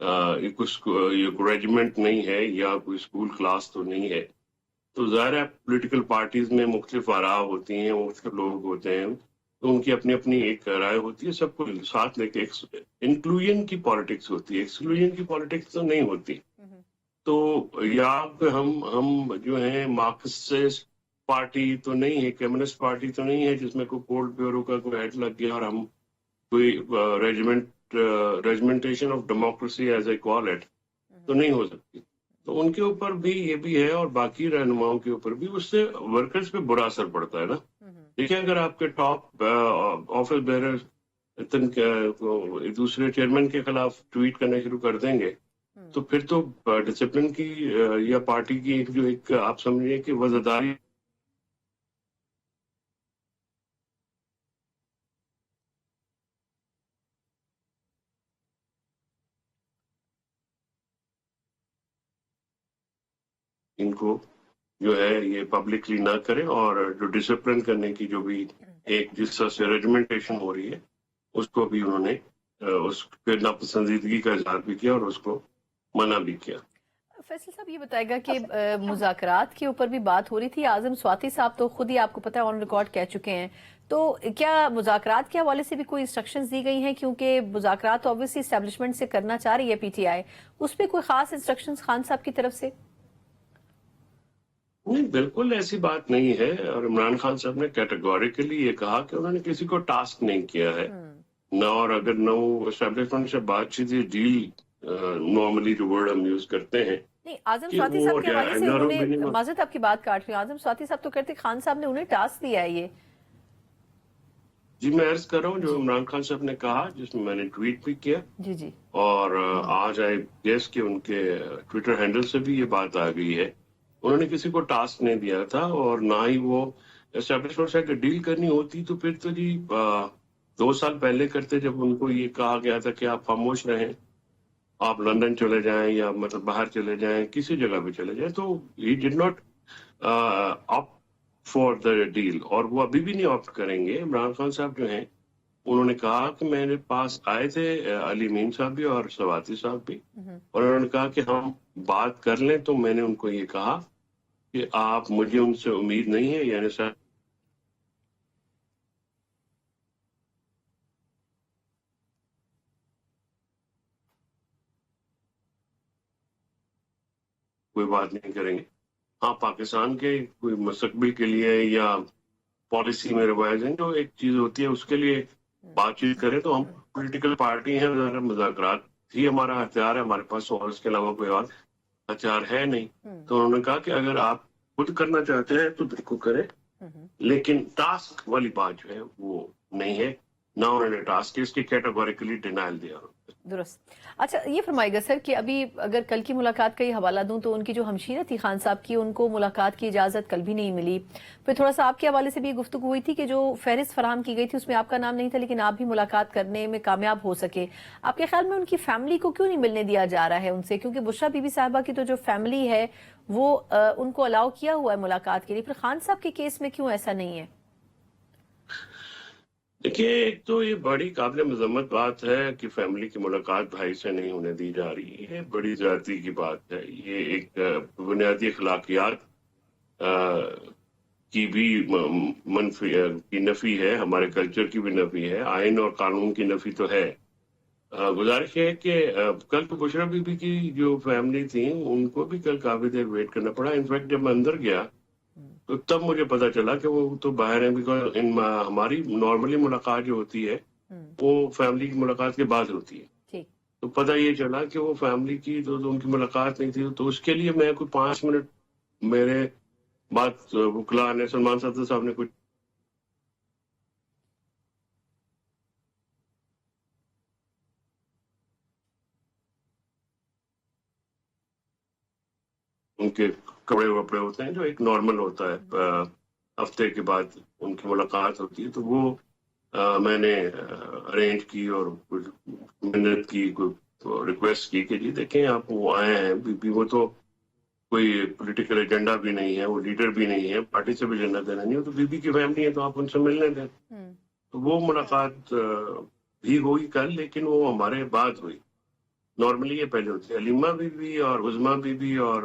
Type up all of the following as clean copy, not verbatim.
یہ کوئی ریجیمنٹ نہیں ہے یا کوئی اسکول کلاس تو نہیں ہے. تو ظاہر ہے پولیٹیکل پارٹیز میں مختلف آراء ہوتی ہیں، مختلف لوگ ہوتے ہیں، تو ان کی اپنی اپنی ایک رائے ہوتی ہے. سب کو ساتھ لے کے انکلوژن کی پالیٹکس ہوتی ہے، ایکسکلوژن کی پالیٹکس تو نہیں ہوتی. تو یہاں پہ ہم جو ہیں مارکسسٹ پارٹی تو نہیں ہے، کمیونسٹ پارٹی تو نہیں ہے جس میں کوئی پولٹ بیورو کا کوئی ہیڈ لگ گیا اور ہم کوئی regimentation of democracy as I call it تو نہیں ہو سکتی. تو ان کے اوپر بھی یہ بھی ہے اور باقی رہنماؤں کے اوپر بھی، اس سے ورکرز پہ برا اثر پڑتا ہے نا. دیکھیں اگر آپ کے ٹاپ آفس بیرر دوسرے چیئرمین کے خلاف ٹویٹ کرنے شروع کر دیں گے تو پھر تو ڈسپلن کی یا پارٹی کی جو ایک آپ سمجھیں کہ وزاداری ان کو جو ہے یہ پبلکلی نہ کریں، اور جو ڈسپلن کرنے کی جو بھی ایک جس طرح سے ریجمنٹیشن ہو رہی ہے اس کو بھی انہوں نے اس کے ناپسندیدگی کا اظہار بھی کیا اور اس کو منع بھی کیا. فیصل صاحب یہ بتائے گا کہ مذاکرات کے اوپر بھی بات ہو رہی تھی. اعظم سواتی صاحب تو خود ہی آپ کو پتہ ہے آن ریکارڈ کہہ چکے ہیں، تو کیا مذاکرات کے حوالے سے بھی کوئی انسٹرکشنز دی گئی ہیں؟ کیونکہ مذاکرات اوبویسلی اسٹیبلشمنٹ سے کرنا چاہ رہی ہے پی ٹی آئی، اس پہ کوئی خاص انسٹرکشنز خان صاحب کی طرف سے؟ نہیں، بالکل ایسی بات نہیں ہے. اور عمران خان صاحب نے کیٹیگوریکلی یہ کہا کہ انہوں نے کسی کو ٹاسک نہیں کیا ہے نہ، اور اگر نہ وہ اسٹیبلشمنٹ سے بات چیت ڈیل نارملی جو ورڈ ہم یوز کرتے ہیں نہیں، اعظم سواتی صاحب کے حوالے سے انہوں نے، معذرت آپ کی بات کاٹ رہی ہوں، اعظم سواتی صاحب تو کہتے خان صاحب نے انہیں ٹاسک دیا ہے یہ. جی میں عرض کر رہا ہوں جو عمران خان صاحب نے کہا، جس میں نے ٹویٹ بھی کیا، جی اور آج آئی گیس کہ ان کے ٹویٹر ہینڈل سے بھی یہ بات آ گئی ہے. انہوں نے کسی کو ٹاسک نہیں دیا تھا، اور نہ ہی وہ اسٹیبلشمنٹ سے ڈیل کرنی ہوتی تو پھر تو جی 2 سال پہلے کرتے، جب ان کو یہ کہا گیا تھا کہ آپ خاموش رہیں، آپ لندن چلے جائیں یا مطلب باہر چلے جائیں، کسی جگہ پہ چلے جائیں. تو he did not opt for the deal, اور وہ ابھی بھی نہیں آپٹ کریں گے. عمران خان صاحب جو ہیں انہوں نے کہا کہ میرے پاس آئے تھے علی مین صاحب بھی اور سواتی صاحب بھی، اور انہوں نے کہا کہ ہم بات کر لیں. تو میں نے ان کو یہ کہا کہ آپ، مجھے ان سے امید نہیں ہے، یعنی سر کوئی بات نہیں کریں گے. ہاں، پاکستان کے کوئی مستقبل کے لیے یا پالیسی میں ریوائزن جو ایک چیز ہوتی ہے اس کے لیے بات چیت کریں. تو ہم پولیٹیکل پارٹی ہیں، مذاکرات ہی ہمارا ہتھیار ہے ہمارے پاس، اور اس کے علاوہ کوئی اور ہتھیار ہے نہیں. تو انہوں نے کہا کہ اگر آپ خود کرنا چاہتے ہیں تو بالکل کریں، لیکن ٹاسک والی بات جو ہے وہ نہیں ہے. نہ انہوں نے ٹاسک اس کی کیٹیگوریکلی ڈینائل دیا. درست. اچھا یہ فرمائے گا سر کہ ابھی اگر کل کی ملاقات کا یہ حوالہ دوں تو ان کی جو ہمشیرہ تھی خان صاحب کی، ان کو ملاقات کی اجازت کل بھی نہیں ملی. پھر تھوڑا سا آپ کے حوالے سے بھی گفتگو ہوئی تھی کہ جو فہرست فراہم کی گئی تھی اس میں آپ کا نام نہیں تھا، لیکن آپ بھی ملاقات کرنے میں کامیاب ہو سکے. آپ کے خیال میں ان کی فیملی کو کیوں نہیں ملنے دیا جا رہا ہے ان سے؟ کیونکہ بشریٰ بی بی صاحبہ کی تو جو فیملی ہے وہ ان کو الاؤ کیا ہوا ہے ملاقات کے لیے، پھر خان صاحب کے کیس میں کیوں ایسا نہیں ہے؟ دیکھیے، ایک تو یہ بڑی قابل مذمت بات ہے کہ فیملی کی ملاقات بھائی سے نہیں ہونے دی جا رہی ہے. بڑی زیادتی کی بات ہے. یہ ایک بنیادی اخلاقیات کی بھی منفی کی نفی ہے، ہمارے کلچر کی بھی نفی ہے، آئین اور قانون کی نفی تو ہے. گزارش ہے کہ کل تو بشریٰ بی بی کی جو فیملی تھی ان کو بھی کل کافی دیر ویٹ کرنا پڑا. انفیکٹ جب میں اندر گیا تو تب مجھے پتا چلا کہ وہ تو باہر ہیں، بیکاز ہماری نارملی ملاقات جو ہوتی ہے وہ فیملی کی ملاقات کے بعد ہوتی ہے. تو پتہ یہ چلا کہ وہ فیملی کی تو ان کی ملاقات نہیں تھی. تو اس کے لیے میں کوئی 5 منٹ میرے بات وکلا نے، سلمان صدر صاحب نے کچھ ان کے کپڑے وپڑے ہوتے ہیں جو ایک نارمل ہوتا ہے، ہفتے کے بعد ان کی ملاقات ہوتی ہے. تو وہ میں نے ارینج کی اور کچھ منت کی، ریکویسٹ کی کہ جی دیکھیں آپ وہ آئے ہیں، وہ تو کوئی پولیٹیکل ایجنڈا بھی نہیں ہے، وہ لیڈر بھی نہیں ہے، پارٹی سے بھی لینا دینا نہیں ہو، تو بی بی کی فیملی ہے تو آپ ان سے ملنے دیں. تو وہ ملاقات بھی ہوئی کل، لیکن وہ ہمارے بعد ہوئی. نارملی یہ پہلے ہوتی ہے. علیمہ بی بی اور عظما بی بی اور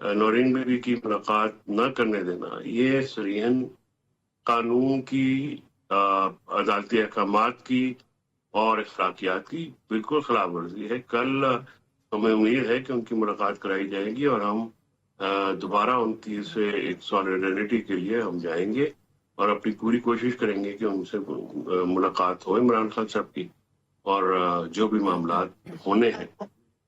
نورین بی بی کی ملاقات نہ کرنے دینا، یہ صریحاً قانون کی، عدالتی احکامات کی اور اخلاقیات کی بالکل خلاف ورزی ہے. کل ہمیں امید ہے کہ ان کی ملاقات کرائی جائے گی اور ہم دوبارہ ان کی سے ایک سالیڈرٹی کے لیے ہم جائیں گے اور اپنی پوری کوشش کریں گے کہ ان سے ملاقات ہو عمران خان صاحب کی، اور جو بھی معاملات ہونے ہیں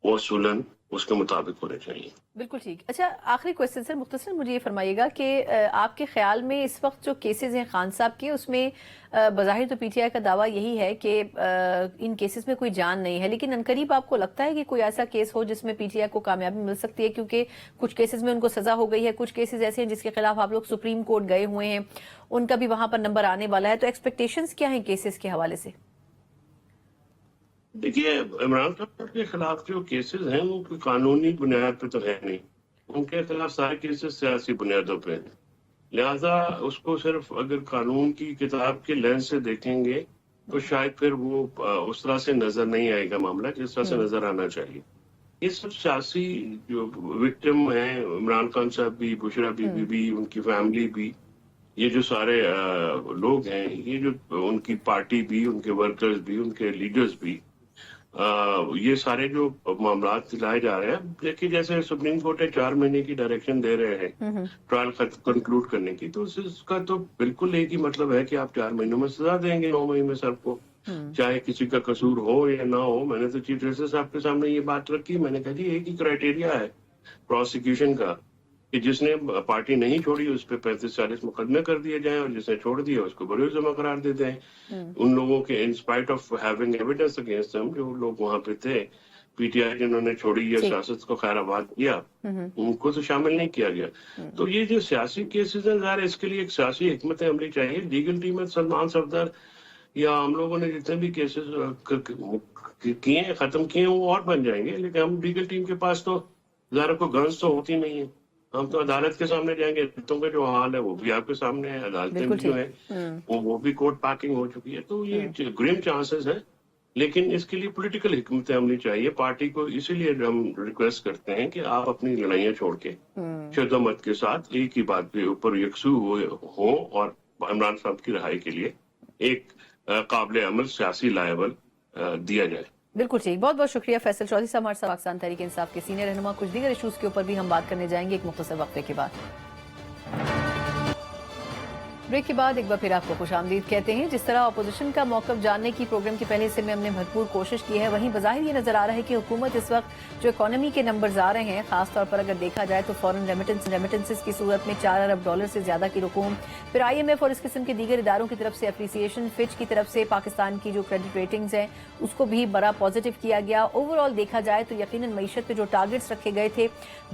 وہ اصولاً اس کے مطابق ہونے چاہیے. بالکل ٹھیک. اچھا، آخری کوشچن سر، مختصر مجھے یہ فرمائیے گا کہ آپ کے خیال میں اس وقت جو کیسز ہیں خان صاحب کے، اس میں بظاہر تو پی ٹی آئی کا دعویٰ یہی ہے کہ ان کیسز میں کوئی جان نہیں ہے، لیکن عنقریب آپ کو لگتا ہے کہ کوئی ایسا کیس ہو جس میں پی ٹی آئی کو کامیابی مل سکتی ہے؟ کیونکہ کچھ کیسز میں ان کو سزا ہو گئی ہے، کچھ کیسز ایسے ہیں جس کے خلاف آپ لوگ سپریم کورٹ گئے ہوئے ہیں، ان کا بھی وہاں پر نمبر آنے والا ہے، تو ایکسپیکٹیشنز کیا ہیں کیسز کے حوالے سے؟ دیکھیے، عمران خان کے خلاف جو کیسز ہیں وہ کوئی قانونی بنیاد پہ تو ہے نہیں. ان کے خلاف سارے کیسز سیاسی بنیادوں پہ ہیں. لہذا اس کو صرف اگر قانون کی کتاب کے لینس سے دیکھیں گے تو شاید پھر وہ اس طرح سے نظر نہیں آئے گا معاملہ جس طرح سے نظر آنا چاہیے. یہ سب سیاسی جو وکٹم ہیں، عمران خان صاحب بھی، بشرا بی بی بھی، ان کی فیملی بھی، یہ جو سارے لوگ ہیں، یہ جو ان کی پارٹی بھی، ان کے ورکرز بھی، ان کے لیڈرز بھی، یہ سارے جو معاملات لائے جا رہے ہیں، دیکھیے جیسے سپریم کورٹ 4 مہینے کی ڈائریکشن دے رہے ہیں ٹرائل کنکلوڈ کرنے کی، تو اس کا تو بالکل ایک ہی مطلب ہے کہ آپ 4 مہینوں میں سزا دیں گے 9 مہینے میں سب کو، چاہے کسی کا قصور ہو یا نہ ہو. میں نے تو چیف جسٹس صاحب کے سامنے یہ بات رکھی، میں نے کہا جی ایک ہی کرائیٹیریا ہے پروسیکیوشن کا کہ جس نے پارٹی نہیں چھوڑی اس پہ 35-40 مقدمے کر دیے جائیں، اور جس نے چھوڑ دیا اس کو بری الزامہ قرار دیتے ہیں. ان لوگوں کے in spite of having evidence against them, جو لوگ وہاں پہ تھے پی ٹی آئی جنہوں نے چھوڑی یا سیاست کو خیر آباد کیا، ان کو تو شامل نہیں کیا گیا. تو یہ جو سیاسی کیسز ہیں، ظاہر اس کے لیے ایک سیاسی حکمت عملی چاہیے. لیگل ٹیم میں سلمان صفدر یا ہم لوگوں نے جتنے بھی کیسز کیے ہیں، ختم کیے ہیں، وہ اور بن جائیں گے. لیکن ہم لیگل ٹیم کے پاس تو ظاہر کو گنز تو ہوتی نہیں ہے. ہم تو عدالت کے سامنے جائیں گے. عدالتوں کا جو حال ہے وہ بھی آپ کے سامنے ہے، عدالتیں بھی جو ہیں وہ بھی کورٹ پیکنگ ہو چکی ہے. تو یہ گریم چانسز ہیں، لیکن اس کے لیے پولیٹیکل حکمت عملی چاہیے پارٹی کو. اسی لیے ہم ریکویسٹ کرتے ہیں کہ آپ اپنی لڑائیاں چھوڑ کے شدت کے ساتھ ایک ہی بات کے اوپر یکسو ہو اور عمران صاحب کی رہائی کے لیے ایک قابل عمل سیاسی لائبل دیا جائے. بالکل ٹھیک. بہت بہت شکریہ فیصل چودھری صاحب ہمارے ساتھ پاکستان تحریک انصاف کے سینئر رہنما. کچھ دیگر ایشوز کے اوپر بھی ہم بات کرنے جائیں گے ایک مختصر وقفے کے بعد. بریک کے بعد ایک بار پھر آپ کو خوش آمدید کہتے ہیں. جس طرح اپوزیشن کا موقف جاننے کی پروگرام کے پہلے حصے میں ہم نے بھرپور کوشش کی ہے، وہیں بظاہر یہ نظر آ رہا ہے کہ حکومت اس وقت جو اکانومی کے نمبرز آ رہے ہیں، خاص طور پر اگر دیکھا جائے تو فورن ریمیٹنسز کی صورت میں $4 ارب سے زیادہ کی رقوم، پھر آئی ایم ایف اور اس قسم کے دیگر اداروں کی طرف سے اپریسیشن، فچ کی طرف سے پاکستان کی جو کریڈٹ ریٹنگز ہیں اس کو بھی بڑا پازیٹیو کیا گیا. اوور آل دیکھا جائے تو یقیناً معیشت پہ جو ٹارگٹس رکھے گئے تھے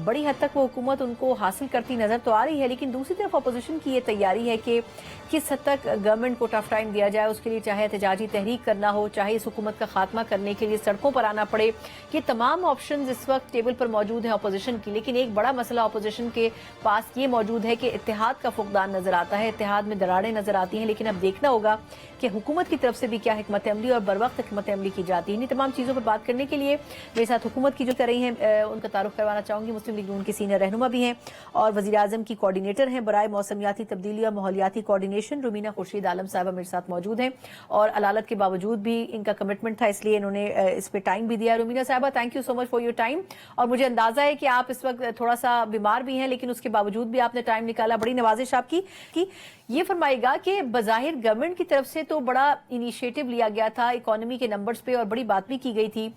بڑی حد تک وہ حکومت ان کو حاصل کرتی نظر تو آ رہی ہے. لیکن دوسری طرف اپوزیشن کی یہ تیاری ہے کہ کس حد تک گورنمنٹ کو ٹف ٹائم دیا جائے، اس کے لیے چاہے احتجاجی تحریک کرنا ہو، چاہے اس حکومت کا خاتمہ کرنے کے لیے سڑکوں پر آنا پڑے. یہ تمام آپشنز اس وقت ٹیبل پر موجود ہیں اپوزیشن کی. لیکن ایک بڑا مسئلہ اپوزیشن کے پاس یہ موجود ہے کہ اتحاد کا فقدان نظر آتا ہے، اتحاد میں دراڑیں نظر آتی ہیں. لیکن اب دیکھنا ہوگا کہ حکومت کی طرف سے بھی کیا حکمت عملی اور بر وقت حکمت عملی کی جاتی ہے. انہیں تمام چیزوں پر بات کرنے کے لیے میرے ساتھ حکومت کی جو کر رہی ہیں ان کا تعارف کروانا چاہوں گی. مسلم لیگ نون کے سینئر رہنما بھی ہیں اور وزیر اعظم کی کوارڈینیٹر ہیں برائے موسمیاتی تبدیلی اور ماحولیاتی کوارڈینیشن، رومینہ خورشید عالم صاحبہ میرے ساتھ موجود ہیں. اور علالت کے باوجود بھی ان کا کمٹمنٹ تھا، اس لیے انہوں نے اس پہ ٹائم بھی دیا. رومینہ صاحبہ، thank you so much for your time. اور مجھے اندازہ ہے کہ آپ اس وقت تھوڑا سا بیمار بھی ہیں، لیکن اس کے باوجود بھی آپ نے ٹائم نکالا. بڑی نوازش آپ کی. یہ فرمائے گا کہ بظاہر گورنمنٹ کی طرف سے تو بڑا انیشیٹو لیا گیا تھا اکانومی کے نمبرز پہ اور بڑی بات بھی کی گئی تھی،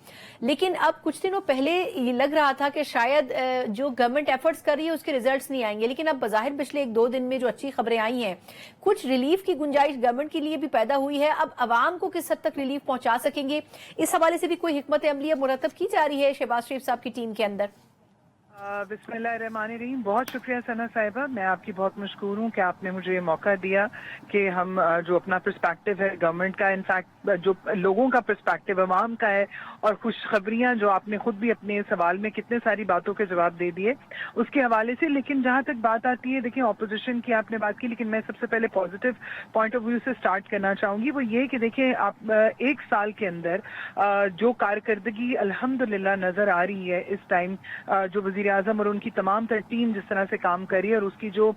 لیکن اب کچھ دنوں پہلے یہ لگ رہا تھا کہ شاید جو گورنمنٹ ایفرٹس کر رہی ہے اس کے ریزلٹس نہیں آئیں گے. لیکن اب بظاہر پچھلے 1-2 دن میں جو اچھی خبریں آئی ہیں، کچھ ریلیف کی گنجائش گورنمنٹ کے لیے بھی پیدا ہوئی ہے. اب عوام کو کس حد تک ریلیف پہنچا سکیں گے، اس حوالے سے بھی کوئی حکمت عملی مرتب کی جا رہی ہے شہباز شریف صاحب کی ٹیم کے اندر؟ بسم اللہ الرحمن الرحیم. بہت شکریہ ثنا صاحبہ, میں آپ کی بہت مشکور ہوں کہ آپ نے مجھے یہ موقع دیا کہ ہم جو اپنا پرسپیکٹو ہے گورنمنٹ کا, انفیکٹ جو لوگوں کا پرسپیکٹو عوام کا ہے, اور خوشخبریاں جو آپ نے خود بھی اپنے سوال میں کتنے ساری باتوں کے جواب دے دیے اس کے حوالے سے. لیکن جہاں تک بات آتی ہے, دیکھیں اپوزیشن کی آپ نے بات کی, لیکن میں سب سے پہلے پازیٹیو پوائنٹ آف ویو سے سٹارٹ کرنا چاہوں گی. وہ یہ کہ دیکھیں آپ ایک سال کے اندر جو کارکردگی الحمدللہ نظر آ رہی ہے اس ٹائم, جو وزیر اعظم اور ان کی تمام تر ٹیم جس طرح سے کام کر رہی ہے, اور اس کی جو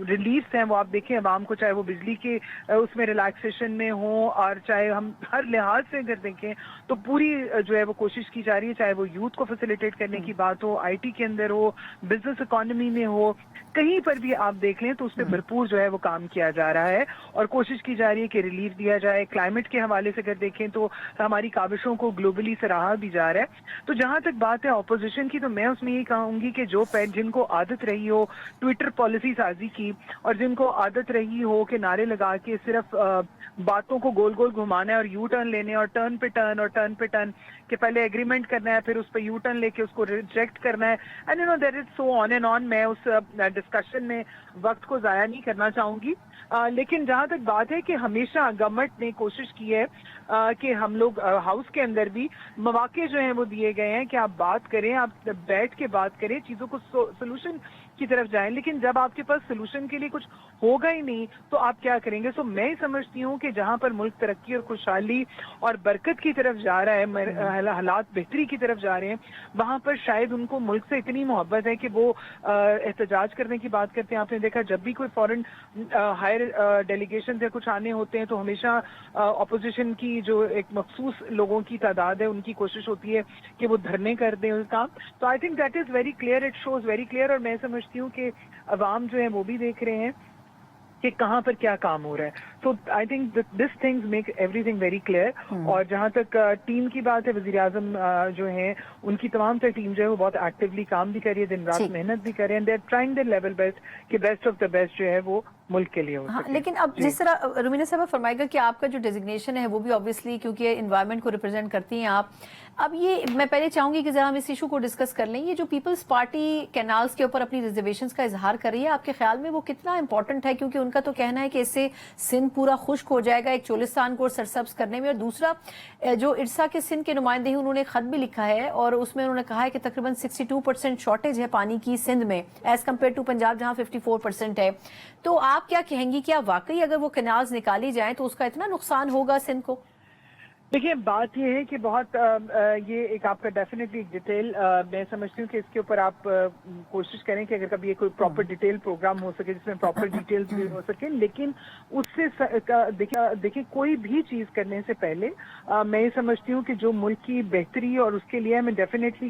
ریلیفس ہیں وہ آپ دیکھیں عوام کو, چاہے وہ بجلی کے اس میں ریلیکسیشن میں ہوں, اور چاہے ہم ہر لحاظ سے اگر دیکھیں تو پوری جو ہے وہ کوشش کی جا رہی ہے, چاہے وہ یوتھ کو فیسیلیٹیٹ کرنے کی بات ہو, آئی ٹی کے اندر ہو, بزنس اکانومی میں ہو, کہیں پر بھی آپ دیکھ لیں تو اس پہ بھرپور جو ہے وہ کام کیا جا رہا ہے, اور کوشش کی جا رہی ہے کہ ریلیف دیا جائے. کلائمیٹ کے حوالے سے اگر دیکھیں تو ہماری کاوشوں کو گلوبلی سراہا بھی جا رہا ہے. تو جہاں تک بات ہے اپوزیشن کی, تو میں اس میں یہ کہوں گی کہ جو جن کو عادت رہی ہو ٹویٹر پالیسی سازی کی, اور جن کو عادت رہی ہو کہ نعرے لگا کے صرف باتوں کو گول گول گھمانا ہے, اور یو ٹرن لینے, اور ٹرن پہ ٹرن اور ٹرن پہ ٹرن, کہ پہلے ایگریمنٹ کرنا ہے پھر اس پہ یو ٹرن لے کے اس کو ریجیکٹ کرنا ہے, and you know that is so on and on. میں اس ڈسکشن میں وقت کو ضائع نہیں کرنا چاہوں گی. لیکن جہاں تک بات ہے کہ ہمیشہ گورنمنٹ نے کوشش کی ہے کہ ہم لوگ ہاؤس کے اندر بھی مواقع جو ہیں وہ دیے گئے ہیں کہ آپ بات کریں, آپ بیٹھ کے بات کریں, چیزوں کو سولوشن کی طرف جائیں. لیکن جب آپ کے پاس سولوشن کے لیے کچھ ہوگا ہی نہیں تو آپ کیا کریں گے؟ سو میں سمجھتی ہوں کہ جہاں پر ملک ترقی اور خوشحالی اور برکت کی طرف جا رہا ہے, حالات بہتری کی طرف جا رہے ہیں, وہاں پر شاید ان کو ملک سے اتنی محبت ہے کہ وہ احتجاج کرنے کی بات کرتے ہیں. آپ نے دیکھا جب بھی کوئی فورن ہائر ڈیلیگیشن سے کچھ آنے ہوتے ہیں تو ہمیشہ اپوزیشن کی جو ایک مخصوص لوگوں کی تعداد ہے ان کی کوشش ہوتی ہے کہ وہ دھرنے کر دیں اس کام. تو I think that is very clear, it shows very clear. اور میں سمجھتی ہوں کہ عوام جو ہے وہ بھی دیکھ رہے ہیں کہ کہاں پر کیا کام ہو رہا ہے. So I think this things make everything very clear. اور جہاں تک ٹیم کی بات ہے, وزیر اعظم جو ہیں ان کی تمام تر ٹیم جو ہے وہ بہت ایکٹیولی کام بھی کر رہی ہے, دن رات محنت بھی کر رہے ہیں, they are trying their level best کہ بیسٹ آف دا بیسٹ جو ہے وہ ملک کے لیے ہو سکے. لیکن اب جس طرح رومینہ صاحبہ فرمائے گا کہ آپ کا جو ڈیزگنیشن ہے وہ بھی آبویسلی کیونکہ انوائرمنٹ کو ریپرزینٹ کرتی ہیں آپ, اب یہ میں پہلے چاہوں گی کہ ذرا ہم اس ایشو کو ڈسکس کر لیں. یہ جو پیپلز پارٹی کینالز کے اوپر اپنی ریزرویشنز کا اظہار کر رہی ہے, آپ کے خیال میں وہ کتنا امپورٹنٹ ہے؟ کیونکہ ان کا تو کہنا ہے کہ اس سے سندھ پورا خشک ہو جائے گا ایک چولستان کو سرسبز کرنے میں. اور دوسرا جو ارسا کے سندھ کے نمائندے ہیں انہوں نے خط بھی لکھا ہے اور اس میں انہوں نے کہا ہے کہ تقریباً 62% شارٹیج ہے پانی کی سندھ میں ایز کمپیئر ٹو پنجاب جہاں 54% ہے. تو آپ کیا کہیں گی, کیا واقعی اگر وہ کینالز نکالی جائیں تو اس کا اتنا نقصان ہوگا سندھ کو؟ دیکھیے بات یہ ہے کہ بہت یہ ایک آپ کا ڈیفینیٹلی ایک ڈیٹیل, میں سمجھتی ہوں کہ اس کے اوپر آپ کوشش کریں کہ اگر کبھی یہ کوئی پراپر ڈیٹیل پروگرام ہو سکے جس میں پراپر ڈیٹیلز بھی ہو سکے. لیکن اس سے دیکھیں کوئی بھی چیز کرنے سے پہلے میں یہ سمجھتی ہوں کہ جو ملک کی بہتری اور اس کے لیے ہمیں ڈیفینیٹلی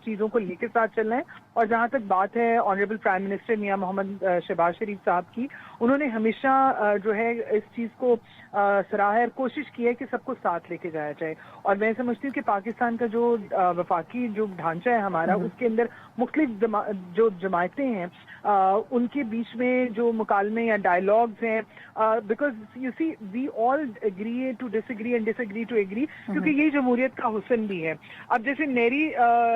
چیزوں کو لے کے ساتھ چلنا ہے. اور جہاں تک بات ہے آنریبل پرائم منسٹر میاں محمد شہباز شریف صاحب کی, انہوں نے ہمیشہ جو ہے اس چیز کو سراہا ہے, کوشش کی ہے کہ سب کو ساتھ لے کے جایا جائے. اور میں سمجھتی ہوں کہ پاکستان کا جو وفاقی جو ڈھانچہ ہے ہمارا, اس کے اندر مختلف جو جماعتیں ہیں ان کے بیچ میں جو مکالمے یا ڈائلاگز ہیں, because you see we all agree to disagree and disagree to agree, کیونکہ یہ جمہوریت کا حسن بھی ہے. اب جیسے نیری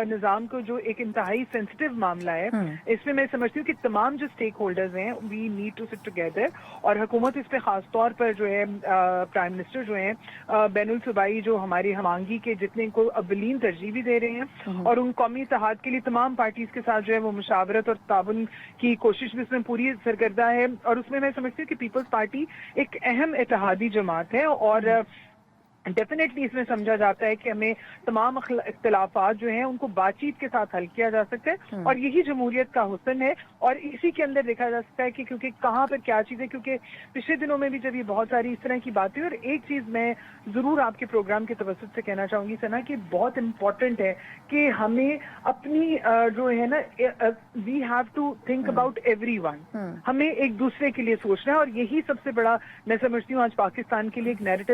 نظام کو جو ایک انتہائی سینسٹیو معاملہ ہے, اس میں میں سمجھتی ہوں کہ تمام جو اسٹیک ہولڈرز ہیں we need to sit together, اور حکومت اس پہ خاص طور پر جو ہے پرائم منسٹر جو ہیں بین الصوبائی جو ہماری ہم آہنگی کے جتنے کو اولین ترجیح بھی دے رہے ہیں, اور ان قومی اتحاد کے لیے تمام پارٹیز کے ساتھ جو ہے وہ مشاورت اور تعاون کی کوشش بھی اس میں پوری سرگردہ ہے. اور اس میں سمجھتی ہوں کہ پیپلز پارٹی ایک اہم اتحادی جماعت ہے, اور ڈیفینیٹلی اس میں سمجھا جاتا ہے کہ ہمیں تمام اختلافات جو ہیں ان کو بات چیت کے ساتھ حل کیا جا سکتا ہے, اور یہی جمہوریت کا حسن ہے. اور اسی کے اندر دیکھا جا سکتا ہے کہ کیونکہ کہاں پر کیا چیز ہے, کیونکہ پچھلے دنوں میں بھی جب یہ بہت ساری اس طرح کی باتیں, اور ایک چیز میں ضرور آپ کے پروگرام کے توسط سے کہنا چاہوں گی سنا کہ بہت امپورٹنٹ ہے کہ ہمیں اپنی جو ہے نا we have to think about everyone, ہمیں ایک دوسرے کے لیے سوچنا ہے. اور یہی سب سے بڑا میں سمجھتی ہوں آج پاکستان کے لیے ایک نیریٹو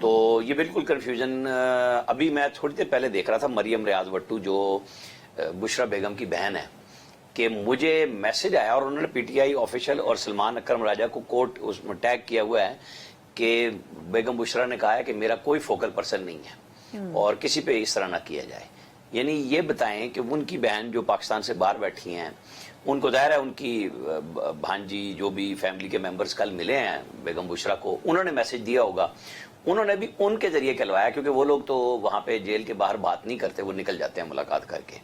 تو یہ بالکل کنفیوژن ابھی میں تھوڑی دیر پہلے دیکھ رہا تھا مریم ریاض وٹو جو بشرا بیگم کی بہن ہے کہ مجھے میسج آیا اور انہوں نے پی ٹی آئی آفیشیل اور سلمان اکرم راجہ کو کوٹ اس میں ٹیگ کیا ہوا ہے کہ بیگم بشرا نے کہا ہے کہ میرا کوئی فوکل پرسن نہیں ہے اور کسی پہ اس طرح نہ کیا جائے. یعنی یہ بتائیں کہ ان کی بہن جو پاکستان سے باہر بیٹھی ہیں ان کو ظاہر ہے ان کی بھانجی جو بھی فیملی کے ممبرز کل ملے ہیں بیگم بشرا کو انہوں نے میسج دیا ہوگا, انہوں نے بھی ان کے ذریعے کہلوایا کیونکہ وہ لوگ تو وہاں پہ جیل کے باہر بات نہیں کرتے, وہ نکل جاتے ہیں ملاقات کر کے.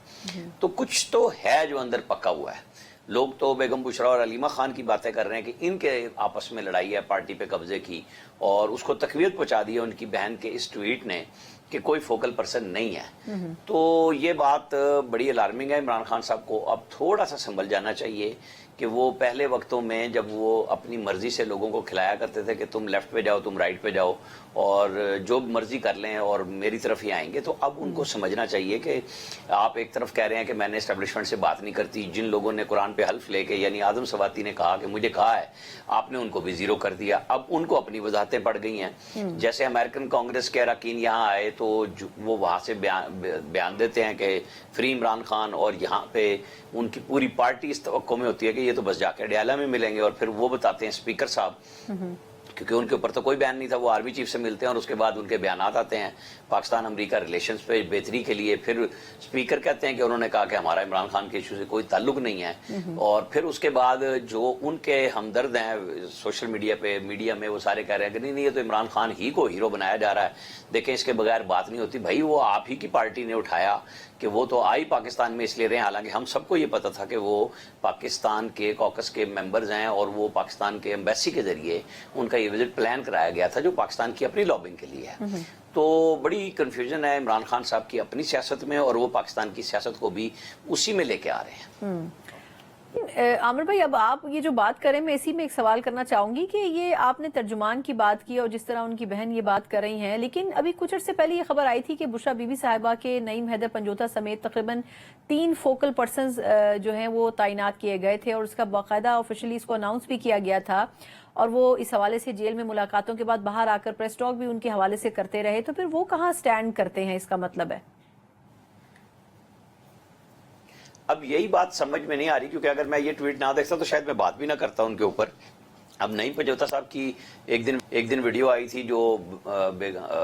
تو کچھ تو ہے جو اندر پکا ہوا ہے. لوگ تو بیگم بشرا اور علیمہ خان کی باتیں کر رہے ہیں کہ ان کے آپس میں لڑائی ہے پارٹی پہ قبضے کی, اور اس کو تقویت پہنچا دی ہے ان کی بہن کے اس ٹویٹ نے کہ کوئی فوکل پرسن نہیں ہے. تو یہ بات بڑی الارمنگ ہے. عمران خان صاحب کو اب تھوڑا سا سنبھل جانا چاہیے کہ وہ پہلے وقتوں میں جب وہ اپنی مرضی سے لوگوں کو کھلایا کرتے تھے کہ تم لیفٹ پہ جاؤ تم رائٹ پہ جاؤ اور جو مرضی کر لیں اور میری طرف ہی آئیں گے, تو اب ان کو سمجھنا چاہیے کہ آپ ایک طرف کہہ رہے ہیں کہ میں نے اسٹیبلشمنٹ سے بات نہیں کرتی, جن لوگوں نے قرآن پہ حلف لے کے یعنی آدم سواتی نے کہا کہ مجھے کہا ہے, آپ نے ان کو بھی زیرو کر دیا. اب ان کو اپنی وضاحتیں پڑ گئی ہیں. جیسے امریکن کانگریس کے اراکین یہاں آئے تو وہ وہاں سے بیان دیتے ہیں کہ فری عمران خان, اور یہاں پہ ان کی پوری پارٹی اس توقع میں ہوتی ہے کہ یہ تو بس جا کے ڈیالہ میں ملیں گے, اور پھر وہ بتاتے ہیں اسپیکر صاحب کیونکہ ان کے اوپر تو کوئی بیان نہیں تھا, وہ آرمی چیف سے ملتے ہیں اور اس کے بعد ان کے بیانات آتے ہیں پاکستان امریکہ ریلیشنز پہ بہتری کے لیے. پھر اسپیکر کہتے ہیں کہ انہوں نے کہا کہ ہمارا عمران خان کے ایشو سے کوئی تعلق نہیں ہے, اور پھر اس کے بعد جو ان کے ہمدرد ہیں سوشل میڈیا پہ میڈیا میں وہ سارے کہہ رہے ہیں کہ نہیں یہ تو عمران خان ہی کو ہیرو بنایا جا رہا ہے, دیکھیں اس کے بغیر بات نہیں ہوتی. بھائی وہ آپ ہی کی پارٹی نے اٹھایا کہ وہ تو آئی پاکستان میں اس لیے رہے, حالانکہ ہم سب کو یہ پتا تھا کہ وہ پاکستان کے کوکس کے ممبرز ہیں اور وہ پاکستان کے ایمبیسی کے ذریعے ان کا یہ وزٹ پلان کرایا گیا تھا جو پاکستان کی اپنی لابنگ کے لیے ہے. تو بڑی کنفیوژن ہے عمران خان صاحب کی اپنی سیاست میں, اور وہ پاکستان کی سیاست کو بھی اسی میں لے کے آ رہے ہیں. عامر بھائی اب آپ یہ جو بات کریں میں اسی میں ایک سوال کرنا چاہوں گی کہ یہ آپ نے ترجمان کی بات کی اور جس طرح ان کی بہن یہ بات کر رہی ہیں, لیکن ابھی کچھ عرصے پہلے یہ خبر آئی تھی کہ بشرا بی بی صاحبہ کے نعیم حیدر پنجوتا سمیت تقریباً 3 فوکل پرسنز جو ہیں وہ تعینات کیے گئے تھے, اور اس کا باقاعدہ آفیشلی اس کو اناؤنس بھی کیا گیا تھا, اور وہ اس حوالے سے جیل میں ملاقاتوں کے بعد باہر آ کر پریس ٹاک بھی ان کے حوالے سے کرتے رہے. تو پھر وہ کہاں سٹینڈ کرتے ہیں, اس کا مطلب ہے اب یہی بات سمجھ میں نہیں آ رہی, کیونکہ اگر میں یہ ٹویٹ نہ دیکھتا تو شاید میں بات بھی نہ کرتا ان کے اوپر. اب نعیم پنجوتا صاحب کی ایک دن ویڈیو آئی تھی جو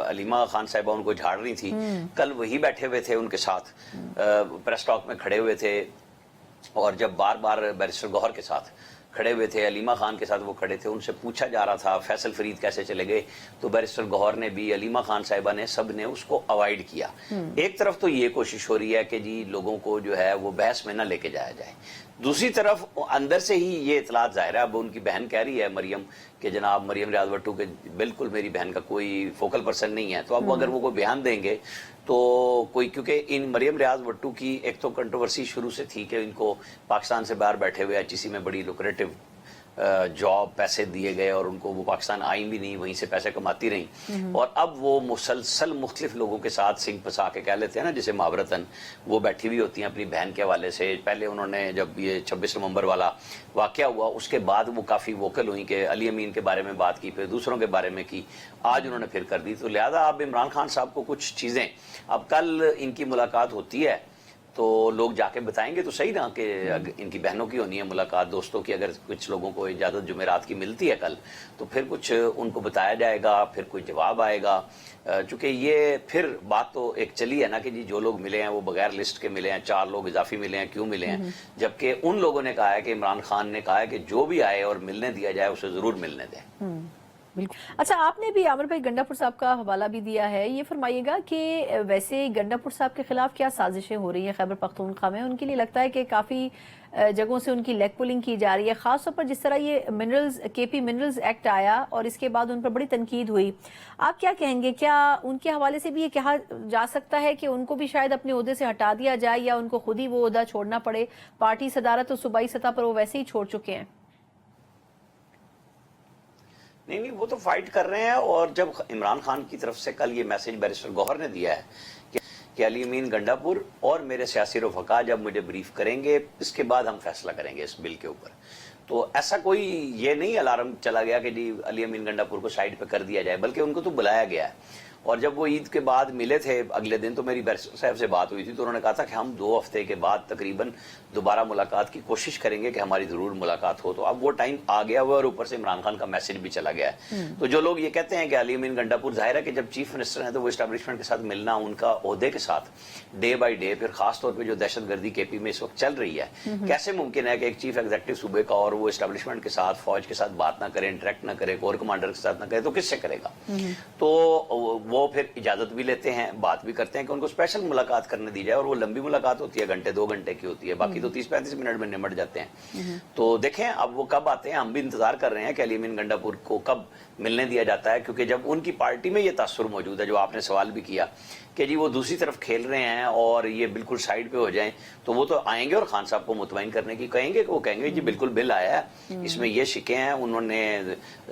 علیمہ خان صاحبہ ان کو جھاڑ رہی تھی, کل وہی بیٹھے ہوئے تھے ان کے ساتھ پریس ٹاک میں کھڑے ہوئے تھے, اور جب بار بار بیرسٹر گوہر کے ساتھ کھڑے ہوئے تھے, علیمہ خان کے ساتھ وہ کھڑے تھے, ان سے پوچھا جا رہا تھا فیصل فرید کیسے چلے گئے, تو بیرسٹر گوہر نے بھی علیمہ خان صاحبہ نے سب نے اس کو اوائڈ کیا. ایک طرف تو یہ کوشش ہو رہی ہے کہ جی لوگوں کو جو ہے وہ بحث میں نہ لے کے جایا جائے, دوسری طرف اندر سے ہی یہ اطلاعات ظاہر ہے. اب ان کی بہن کہہ رہی ہے مریم کہ جناب مریم ریاض وٹو کے بالکل میری بہن کا کوئی فوکل پرسن نہیں ہے, تو اب اگر وہ کوئی بیان دیں گے تو کوئی, کیونکہ ان مریم ریاض وٹو کی ایک تو کنٹروورسی شروع سے تھی کہ ان کو پاکستان سے باہر بیٹھے ہوئے ایچ ای سی میں بڑی لوکریٹو جاب پیسے دیے گئے, اور ان کو وہ پاکستان آئی بھی نہیں, وہیں سے پیسے کماتی رہیں, اور اب وہ مسلسل مختلف لوگوں کے ساتھ سنگ پسا کے کہہ لیتے ہیں نا, جسے محاورتاً وہ بیٹھی ہوئی ہوتی ہیں اپنی بہن کے حوالے سے. پہلے انہوں نے جب یہ 26 نومبر والا واقعہ ہوا اس کے بعد وہ کافی ووکل ہوئی کہ علی امین کے بارے میں بات کی, پھر دوسروں کے بارے میں کی, آج انہوں نے پھر کر دی. تو لہذا اب عمران خان صاحب کو کچھ چیزیں, اب کل ان کی ملاقات ہوتی ہے تو لوگ جا کے بتائیں گے تو صحیح نا کہ ان کی بہنوں کی ہونی ہے ملاقات, دوستوں کی, اگر کچھ لوگوں کو اجازت جمعرات کی ملتی ہے کل تو پھر کچھ ان کو بتایا جائے گا, پھر کوئی جواب آئے گا. چونکہ یہ پھر بات تو ایک چلی ہے نا کہ جی جو لوگ ملے ہیں وہ بغیر لسٹ کے ملے ہیں, 4 لوگ اضافی ملے ہیں, کیوں ملے ہیں, جبکہ ان لوگوں نے کہا ہے کہ عمران خان نے کہا ہے کہ جو بھی آئے اور ملنے دیا جائے اسے ضرور ملنے دیں. اچھا, آپ نے بھی عامر بھائی گنڈا پور صاحب کا حوالہ بھی دیا ہے, یہ فرمائیے گا کہ ویسے گنڈا پور صاحب کے خلاف کیا سازشیں ہو رہی ہیں خیبر پختونخوا میں؟ ان کے لیے لگتا ہے کہ کافی جگہوں سے ان کی لیگ پولنگ کی جا رہی ہے, خاص طور پر جس طرح یہ منرلز کے پی منرلز ایکٹ آیا اور اس کے بعد ان پر بڑی تنقید ہوئی. آپ کیا کہیں گے, کیا ان کے حوالے سے بھی یہ کہا جا سکتا ہے کہ ان کو بھی شاید اپنے عہدے سے ہٹا دیا جائے, یا ان کو خود ہی وہ عہدہ چھوڑنا پڑے؟ پارٹی صدارت اور صوبائی سطح پر وہ ویسے ہی چھوڑ چکے ہیں. نہیں وہ تو فائٹ کر رہے ہیں, اور جب عمران خان کی طرف سے کل یہ میسج بیرسٹر گوہر نے دیا ہے کہ علی امین گنڈاپور اور میرے سیاسی رفقا جب مجھے بریف کریں گے اس کے بعد ہم فیصلہ کریں گے اس بل کے اوپر. تو ایسا کوئی یہ نہیں الارم چلا گیا کہ جی علی امین گنڈاپور کو سائڈ پہ کر دیا جائے، بلکہ ان کو تو بلایا گیا ہے. اور جب وہ عید کے بعد ملے تھے اگلے دن تو میری بیرسٹر صاحب سے بات ہوئی تھی، تو انہوں نے کہا تھا کہ ہم 2 ہفتے کے بعد تقریباً دوبارہ ملاقات کی کوشش کریں گے کہ ہماری ضرور ملاقات ہو. تو اب وہ ٹائم آ گیا ہوا اور اوپر سے عمران خان کا میسج بھی چلا گیا ہے. تو جو لوگ یہ کہتے ہیں کہ علی امین گنڈاپور، ظاہر ہے کہ جب چیف منسٹر ہیں تو وہ اسٹیبلشمنٹ کے ساتھ ملنا، ان کا عہدے کے ساتھ ڈے بائی ڈے، پھر خاص طور پہ جو دہشت گردی کے پی میں اس وقت چل رہی ہے، کیسے ممکن ہے کہ ایک چیف ایگزیکٹو صوبے کا اور وہ اسٹیبلشمنٹ کے ساتھ، فوج کے ساتھ بات نہ کرے، انٹریکٹ نہ کرے، کور کمانڈر کے ساتھ نہ کرے، تو کس سے کرے گا؟ تو وہ پھر اجازت بھی لیتے ہیں، بات بھی کرتے ہیں کہ ان کو اسپیشل ملاقات کرنے دی جائے، اور وہ لمبی ملاقات ہوتی ہے، گھنٹے 2 گھنٹے کی ہوتی ہے، باقی تو 30-35 منٹ میں نمٹ جاتے ہیں. تو دیکھیں اب وہ کب آتے ہیں، ہم بھی انتظار کر رہے ہیں کہ علی امین گنڈاپور کو کب ملنے دیا جاتا ہے، کیونکہ جب ان کی پارٹی میں یہ تاثر موجود ہے، جو آپ نے سوال بھی کیا کہ جی وہ دوسری طرف کھیل رہے ہیں اور یہ بالکل سائیڈ پہ ہو جائیں، تو وہ تو آئیں گے اور خان صاحب کو مطمئن کرنے کی کہیں گے، کہ وہ کہیں گے جی بالکل بل آیا ہے، اس میں یہ شکیں ہیں. انہوں نے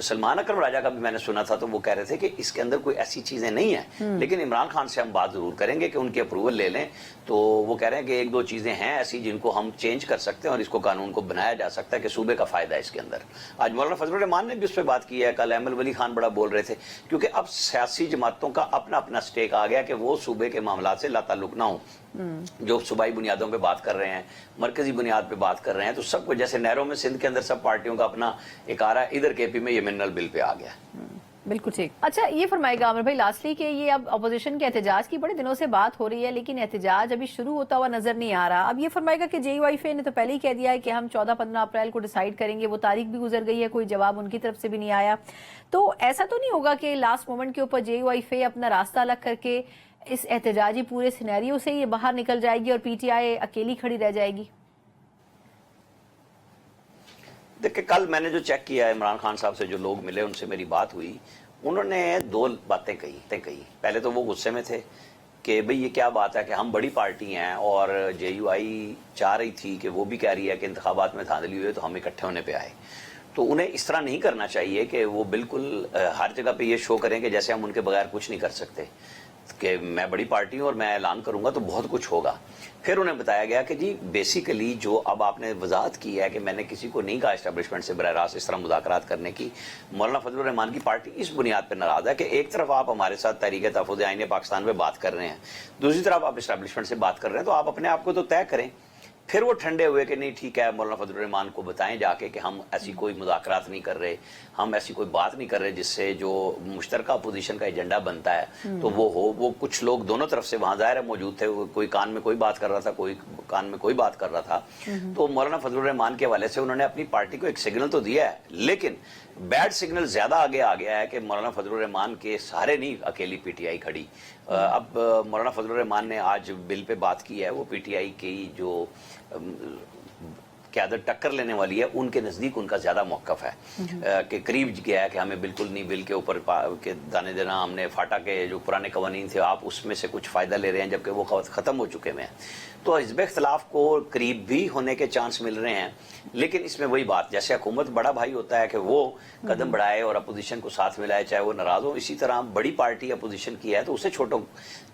سلمان اکرم راجہ کا بھی میں نے سنا تھا، تو وہ کہہ رہے تھے کہ اس کے اندر کوئی ایسی چیزیں نہیں ہیں، لیکن عمران خان سے ہم بات ضرور کریں گے کہ ان کی اپروول لے لیں. تو وہ کہہ رہے ہیں کہ 1-2 چیزیں ہیں ایسی جن کو ہم چینج کر سکتے ہیں اور اس کو قانون کو بنایا جا سکتا ہے کہ صوبے کا فائدہ ہے اس کے اندر. آج مولانا فضل الرحمان نے بھی اس پہ بات کی ہے، کل احمد ولی خان بڑا بول رہے تھے، کیونکہ اب سیاسی جماعتوں کا اپنا اپنا سٹیک آ گیا کہ وہ صوبے کے معاملات سے لا تعلق نہ ہوں. جو صوبائی بنیادوں پہ بات کر رہے ہیں، مرکزی بنیاد پہ بات کر رہے ہیں، تو سب کو جیسے نہروں میں سندھ کے اندر سب پارٹیوں کا اپنا ایک آ رہا ہے، ادھر کے پی میں یہ منرل بل پہ آ گیا. بالکل ٹھیک. اچھا یہ فرمائے گا عامر بھائی لاسٹلی کہ یہ اب اپوزیشن کے احتجاج کی بڑے دنوں سے بات ہو رہی ہے، لیکن احتجاج ابھی شروع ہوتا ہوا نظر نہیں آ رہا. اب یہ فرمائے گا کہ JUIF نے تو پہلے ہی کہہ دیا ہے کہ ہم 14-15 اپریل کو ڈیسائیڈ کریں گے، وہ تاریخ بھی گزر گئی ہے، کوئی جواب ان کی طرف سے بھی نہیں آیا. تو ایسا تو نہیں ہوگا کہ لاسٹ مومنٹ کے اوپر JUIF اپنا راستہ الگ کر کے اس احتجاجی پورے سینیریو سے یہ باہر نکل جائے گی اور PTI اکیلی کھڑی رہ جائے گی؟ دیکھیں کل میں نے جو چیک کیا ہے، عمران خان صاحب سے جو لوگ ملے ان سے میری بات ہوئی، انہوں نے 2 باتیں کہی. پہلے تو وہ غصے میں تھے کہ بھئی یہ کیا بات ہے کہ ہم بڑی پارٹی ہیں اور JUI چاہ رہی تھی کہ وہ بھی کہہ رہی ہے کہ انتخابات میں دھاندلی ہوئے تو ہم اکٹھے ہونے پہ آئے. تو انہیں اس طرح نہیں کرنا چاہیے کہ وہ بالکل ہر جگہ پہ یہ شو کریں کہ جیسے ہم ان کے بغیر کچھ نہیں کر سکتے، کہ میں بڑی پارٹی ہوں اور میں اعلان کروں گا تو بہت کچھ ہوگا. پھر انہیں بتایا گیا کہ جی بیسیکلی جو اب آپ نے وضاحت کی ہے کہ میں نے کسی کو نہیں کہا اسٹیبلشمنٹ سے براہ راست اس طرح مذاکرات کرنے کی. مولانا فضل الرحمان کی پارٹی اس بنیاد پہ ناراض ہے کہ ایک طرف آپ ہمارے ساتھ تحریک تحفظ آئین پاکستان پہ بات کر رہے ہیں، دوسری طرف آپ اسٹیبلشمنٹ سے بات کر رہے ہیں، تو آپ اپنے آپ کو تو طے کریں. پھر وہ ٹھنڈے ہوئے کہ نہیں ٹھیک ہے، مولانا فضل الرحمان کو بتائیں جا کے کہ ہم ایسی کوئی مذاکرات نہیں کر رہے، ہم ایسی کوئی بات نہیں کر رہے جس سے جو مشترکہ اپوزیشن کا ایجنڈا بنتا ہے تو وہ ہو. وہ کچھ لوگ دونوں طرف سے وہاں ظاہر ہے موجود تھے، کوئی کان میں کوئی بات کر رہا تھا، کوئی کان میں کوئی بات کر رہا تھا. تو مولانا فضل الرحمان کے حوالے سے انہوں نے اپنی پارٹی کو ایک سگنل تو دیا ہے، لیکن بیڈ سگنل زیادہ آگے آ گیا ہے کہ مولانا فضل الرحمان کے سہارے نہیں اکیلی PTI کھڑی. اب مولانا فضل الرحمان نے آج بل پہ بات کی ہے، وہ PTI کی جو قیادت ٹکر لینے والی ہے ان کے نزدیک ان کا زیادہ موقف ہے کہ قریب گیا ہے کہ ہمیں بالکل نہیں بل کے اوپر کے دانے دینا، ہم نے فاٹا کے جو پرانے قوانین تھے آپ اس میں سے کچھ فائدہ لے رہے ہیں جبکہ وہ ختم ہو چکے ہیں. تو حزب اختلاف کو قریب بھی ہونے کے چانس مل رہے ہیں، لیکن اس میں وہی بات جیسے حکومت بڑا بھائی ہوتا ہے کہ وہ قدم بڑھائے اور اپوزیشن کو ساتھ ملائے چاہے وہ ناراض ہو، اسی طرح بڑی پارٹی اپوزیشن کی ہے تو اسے چھوٹوں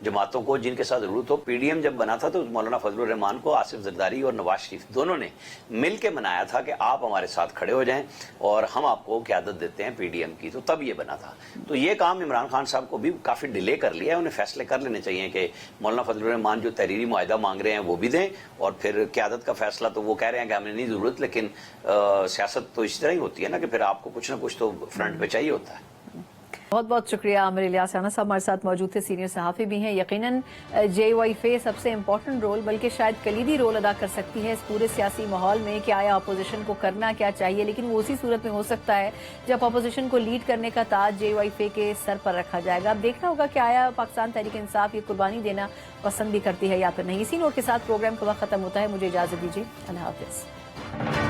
جماعتوں کو جن کے ساتھ ضرورت ہو. PDM جب بنا تھا تو مولانا فضل الرحمان کو آصف زرداری اور نواز شریف دونوں نے مل کے منایا تھا کہ آپ ہمارے ساتھ کھڑے ہو جائیں اور ہم آپ کو قیادت دیتے ہیں PDM کی، تو تب یہ بنا تھا. تو یہ کام عمران خان صاحب کو بھی کافی ڈیلے کر لیا ہے، انہیں فیصلے کر لینے چاہیے کہ مولانا فضل الرحمان جو تحریری معاہدہ مانگ رہے ہیں وہ بھی دیں، اور پھر قیادت کا فیصلہ تو وہ کہہ رہے ہیں کہ ہمیں نہیں ضرورت، لیکن سیاست تو اس طرح ہی ہوتی ہے نا کہ پھر آپ کو کچھ نہ کچھ تو فرنٹ پہ چاہیے ہوتا ہے. بہت بہت شکریہ عامر الیاس رانا صاحب ہمارے ساتھ موجود تھے، سینئر صحافی بھی ہیں. یقیناً JUIF سب سے امپورٹنٹ رول بلکہ شاید کلیدی رول ادا کر سکتی ہے اس پورے سیاسی ماحول میں کہ آیا اپوزیشن کو کرنا کیا چاہیے، لیکن وہ اسی صورت میں ہو سکتا ہے جب اپوزیشن کو لیڈ کرنے کا تاج JUIF کے سر پر رکھا جائے گا. اب دیکھنا ہوگا کہ آیا پاکستان تحریک انصاف یہ قربانی دینا پسند بھی کرتی ہے یا پھر نہیں. اسی نوٹ کے ساتھ پروگرام کا وقت ختم ہوتا ہے، مجھے اجازت دیجیے، اللہ حافظ.